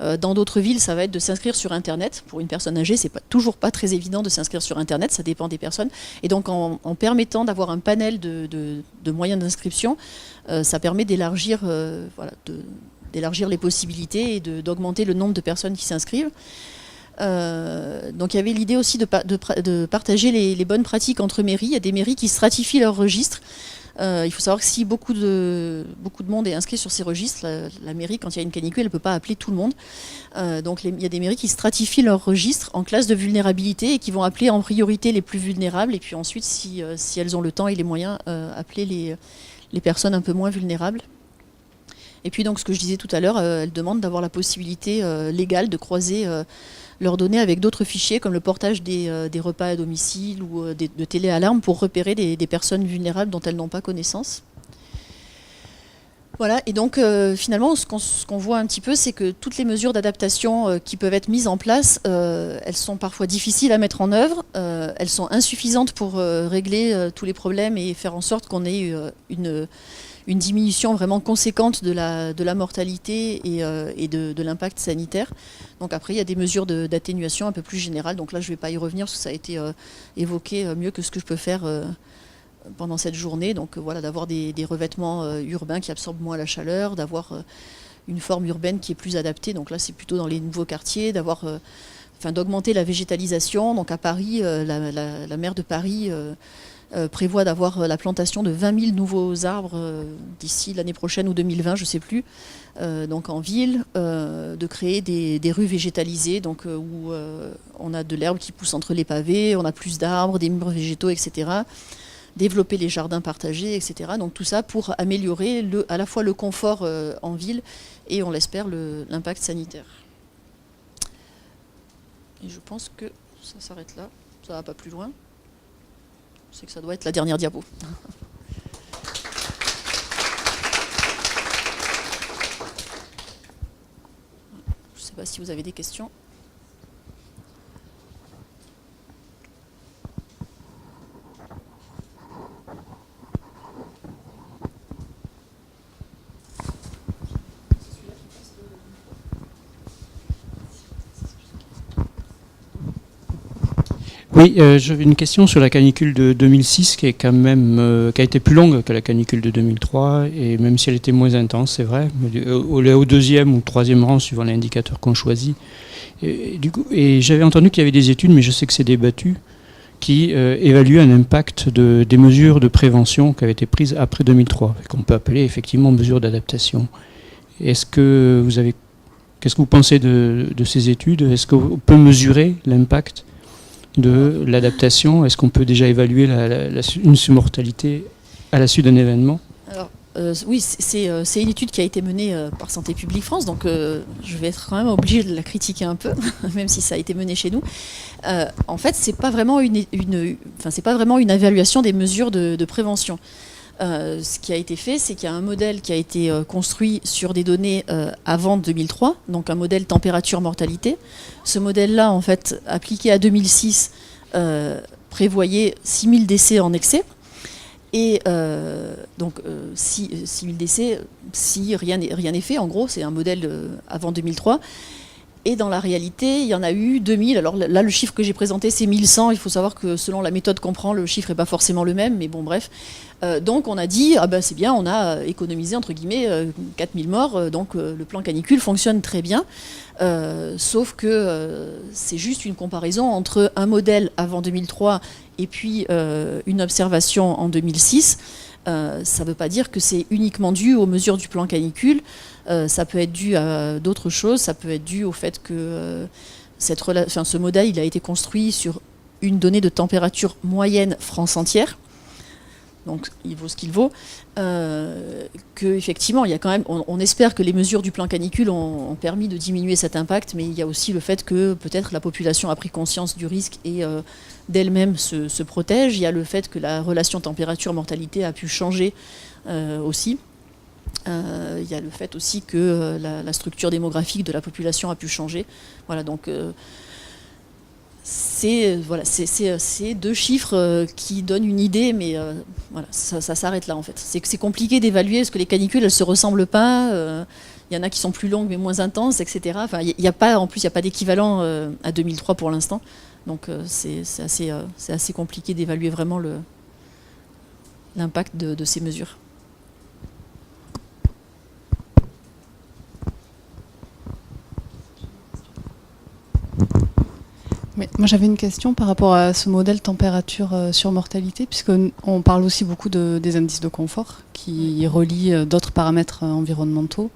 Dans d'autres villes, ça va être de s'inscrire sur Internet. Pour une personne âgée, c'est toujours pas très évident de s'inscrire sur Internet, ça dépend des personnes. Et donc en permettant d'avoir un panel de moyens d'inscription, ça permet d'élargir les possibilités et d'augmenter le nombre de personnes qui s'inscrivent. Donc il y avait l'idée aussi de partager les bonnes pratiques entre mairies. Il y a des mairies qui stratifient leurs registres. Il faut savoir que si beaucoup de monde est inscrit sur ces registres, la mairie, quand il y a une canicule, elle ne peut pas appeler tout le monde. Donc il y a des mairies qui stratifient leurs registres en classe de vulnérabilité et qui vont appeler en priorité les plus vulnérables. Et puis ensuite, si elles ont le temps et les moyens, appeler les personnes un peu moins vulnérables. Et puis donc ce que je disais tout à l'heure, elles demandent d'avoir la possibilité légale de croiser leurs données avec d'autres fichiers comme le portage des repas à domicile ou de téléalarmes pour repérer des personnes vulnérables dont elles n'ont pas connaissance. Voilà, et donc finalement ce qu'on voit un petit peu, c'est que toutes les mesures d'adaptation qui peuvent être mises en place, elles sont parfois difficiles à mettre en œuvre, elles sont insuffisantes pour régler tous les problèmes et faire en sorte qu'on ait une diminution vraiment conséquente de la mortalité et de l'impact sanitaire. Donc après, il y a des mesures d'atténuation un peu plus générales. Donc là, je ne vais pas y revenir parce que ça a été évoqué mieux que ce que je peux faire pendant cette journée. Donc voilà, d'avoir des revêtements urbains qui absorbent moins la chaleur, d'avoir une forme urbaine qui est plus adaptée. Donc là, c'est plutôt dans les nouveaux quartiers, d'augmenter la végétalisation. Donc à Paris, la maire de Paris prévoit d'avoir la plantation de 20 000 nouveaux arbres d'ici l'année prochaine ou 2020, je ne sais plus, donc en ville, de créer des rues végétalisées, donc, où on a de l'herbe qui pousse entre les pavés, on a plus d'arbres, des murs végétaux, etc. Développer les jardins partagés, etc. Donc tout ça pour améliorer à la fois le confort en ville et, on l'espère, l'impact sanitaire. Et je pense que ça s'arrête là, ça ne va pas plus loin. C'est que ça doit être la dernière diapo. Je ne sais pas si vous avez des questions. Oui, j'avais une question sur la canicule de 2006 qui est quand même qui a été plus longue que la canicule de 2003 et même si elle était moins intense, c'est vrai, au deuxième ou troisième rang suivant l'indicateur qu'on choisit. Et j'avais entendu qu'il y avait des études, mais je sais que c'est débattu, qui évaluent un impact des mesures de prévention qui avaient été prises après 2003, qu'on peut appeler effectivement mesures d'adaptation. Qu'est-ce que vous pensez de ces études? Est-ce qu'on peut mesurer l'impact de l'adaptation? Est-ce qu'on peut déjà évaluer une surmortalité à la suite d'un événement? Alors, oui, c'est une étude qui a été menée par Santé publique France, donc je vais être quand même obligée de la critiquer un peu, même si ça a été mené chez nous. En fait, c'est pas vraiment c'est pas vraiment une évaluation des mesures de prévention. Ce qui a été fait, c'est qu'il y a un modèle qui a été construit sur des données avant 2003, donc un modèle température-mortalité. Ce modèle-là, en fait, appliqué à 2006, prévoyait 6000 décès en excès. Et donc 6000 décès, si rien n'est fait, en gros, c'est un modèle avant 2003. Et dans la réalité, il y en a eu 2000. Alors là, le chiffre que j'ai présenté, c'est 1100. Il faut savoir que selon la méthode qu'on prend, le chiffre n'est pas forcément le même. Mais bon, bref. Donc on a dit, ah ben c'est bien, on a économisé, entre guillemets, 4000 morts. Donc le plan canicule fonctionne très bien. Sauf que c'est juste une comparaison entre un modèle avant 2003 et puis une observation en 2006. Ça ne veut pas dire que c'est uniquement dû aux mesures du plan canicule. Ça peut être dû à d'autres choses. Ça peut être dû au fait que ce modèle il a été construit sur une donnée de température moyenne France entière. Donc il vaut ce qu'il vaut. Qu'effectivement, il y a quand même, on espère que les mesures du plan canicule ont permis de diminuer cet impact, mais il y a aussi le fait que peut-être la population a pris conscience du risque et d'elle-même se protège. Il y a le fait que la relation température-mortalité a pu changer aussi. Il y a le fait aussi que la structure démographique de la population a pu changer. Voilà, donc c'est deux chiffres qui donnent une idée, mais voilà, ça s'arrête là en fait. C'est compliqué d'évaluer parce que les canicules elles se ressemblent pas. Il y en a qui sont plus longues mais moins intenses, etc. Enfin, il n'y a pas, en plus, il n'y a pas d'équivalent à 2003 pour l'instant. Donc c'est assez compliqué d'évaluer vraiment l'impact de ces mesures. Mais moi j'avais une question par rapport à ce modèle température sur mortalité, puisqu'on parle aussi beaucoup des indices de confort qui relient d'autres paramètres environnementaux.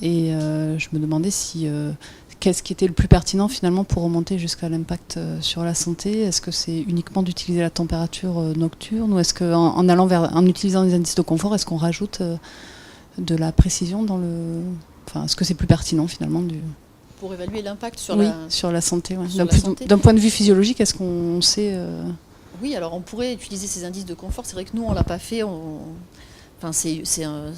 Et je me demandais qu'est-ce qui était le plus pertinent finalement pour remonter jusqu'à l'impact sur la santé. Est-ce que c'est uniquement d'utiliser la température nocturne, ou est-ce en utilisant les indices de confort, est-ce qu'on rajoute de la précision dans est-ce que c'est plus pertinent finalement pour évaluer l'impact sur la santé, ouais. D'un point de vue physiologique, est-ce qu'on sait Oui, alors on pourrait utiliser ces indices de confort. C'est vrai que nous, on ne l'a pas fait. C'est un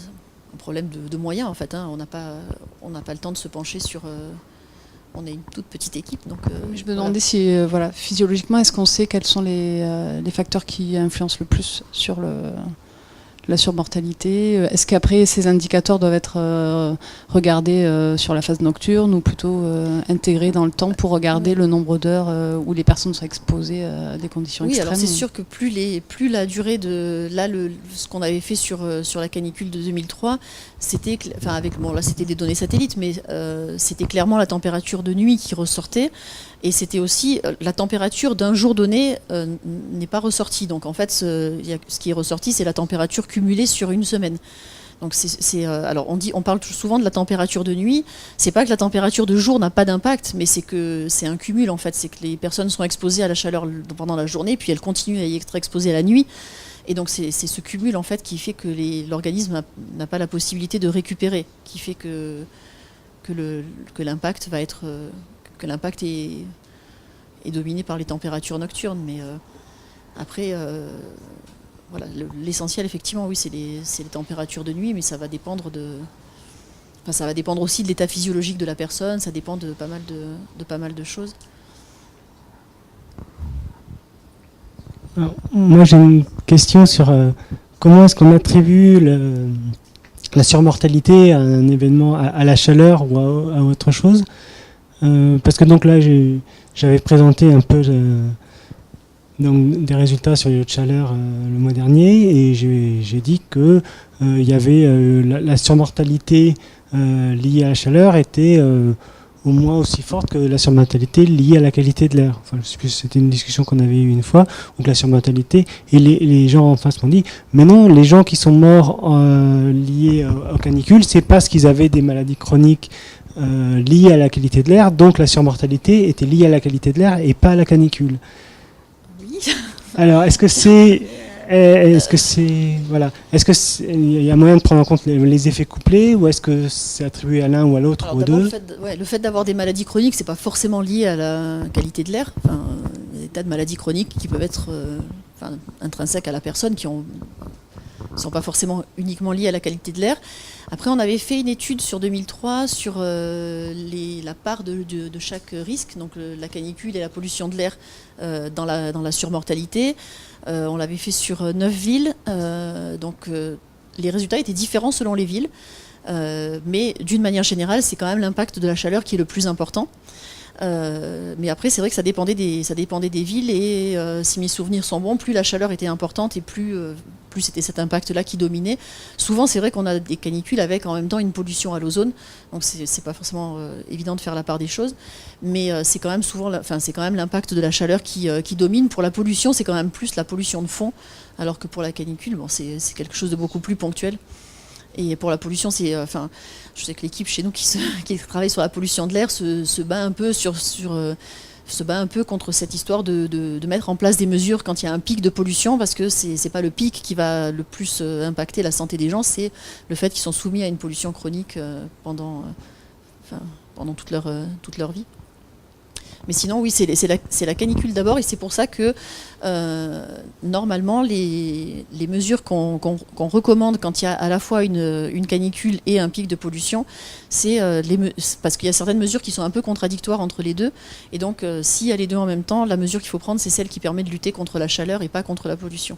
problème de moyens, en fait. Hein. On n'a pas le temps de se pencher sur... on est une toute petite équipe. Donc, je me demandais si, physiologiquement, est-ce qu'on sait quels sont les facteurs qui influencent le plus sur la surmortalité? Est-ce qu'après ces indicateurs doivent être regardés sur la phase nocturne, ou plutôt intégrés dans le temps pour regarder le nombre d'heures où les personnes sont exposées à des conditions extrêmes? Oui, alors c'est sûr que plus la durée de... Là, ce qu'on avait fait sur la canicule de 2003, c'était... là c'était des données satellites, mais c'était clairement la température de nuit qui ressortait. Et c'était aussi la température d'un jour donné n'est pas ressortie. Donc en fait, ce qui est ressorti, c'est la température cumulée sur une semaine. Donc alors on parle souvent de la température de nuit. C'est pas que la température de jour n'a pas d'impact, mais c'est que c'est un cumul en fait. C'est que les personnes sont exposées à la chaleur pendant la journée, puis elles continuent à y être exposées la nuit. Et donc c'est ce cumul en fait qui fait que l'organisme n'a pas la possibilité de récupérer, qui fait que l'impact va être que l'impact est dominé par les températures nocturnes. Mais après, voilà, l'essentiel, effectivement, oui, c'est les températures de nuit, mais ça va dépendre ça va dépendre aussi de l'état physiologique de la personne, ça dépend de pas mal de choses. Alors, moi, j'ai une question sur comment est-ce qu'on attribue la surmortalité à un événement, à la chaleur ou à autre chose. Parce que donc là, j'avais présenté un peu donc, des résultats sur les hautes chaleurs le mois dernier, et j'ai dit que il y avait la surmortalité liée à la chaleur était au moins aussi forte que la surmortalité liée à la qualité de l'air. Enfin, c'était une discussion qu'on avait eue une fois, où la surmortalité, et les gens en face m'ont dit, mais non, les gens qui sont morts liés aux canicules, c'est parce qu'ils avaient des maladies chroniques liées à la qualité de l'air, donc la surmortalité était liée à la qualité de l'air et pas à la canicule. Oui. Alors, est-ce que il y a moyen de prendre en compte les effets couplés, ou est-ce que c'est attribué à l'un ou à l'autre, Alors, ou aux d'abord, deux? le fait d'avoir des maladies chroniques, c'est pas forcément lié à la qualité de l'air. Enfin, il y a des tas de maladies chroniques qui peuvent être intrinsèques à la personne, qui ne sont pas forcément uniquement liées à la qualité de l'air. Après, on avait fait une étude sur 2003 sur la part de chaque risque, donc la canicule et la pollution de l'air dans la surmortalité. On l'avait fait sur 9 villes, les résultats étaient différents selon les villes, mais d'une manière générale, c'est quand même l'impact de la chaleur qui est le plus important. Mais après, c'est vrai que ça dépendait des villes, et si mes souvenirs sont bons, plus la chaleur était importante et plus c'était cet impact-là qui dominait. Souvent, c'est vrai qu'on a des canicules avec en même temps une pollution à l'ozone, donc c'est pas forcément évident de faire la part des choses, mais c'est quand même c'est quand même l'impact de la chaleur qui domine. Pour la pollution, c'est quand même plus la pollution de fond, alors que pour la canicule, c'est quelque chose de beaucoup plus ponctuel. Et pour la pollution, je sais que l'équipe chez nous qui travaille sur la pollution de l'air se bat un peu se bat un peu contre cette histoire de mettre en place des mesures quand il y a un pic de pollution, parce que c'est pas le pic qui va le plus impacter la santé des gens, c'est le fait qu'ils sont soumis à une pollution chronique pendant toute leur vie. Mais sinon, oui, c'est la canicule d'abord, et c'est pour ça que normalement, les mesures qu'on recommande quand il y a à la fois une canicule et un pic de pollution, c'est parce qu'il y a certaines mesures qui sont un peu contradictoires entre les deux, et donc s'il y a les deux en même temps, la mesure qu'il faut prendre, c'est celle qui permet de lutter contre la chaleur et pas contre la pollution.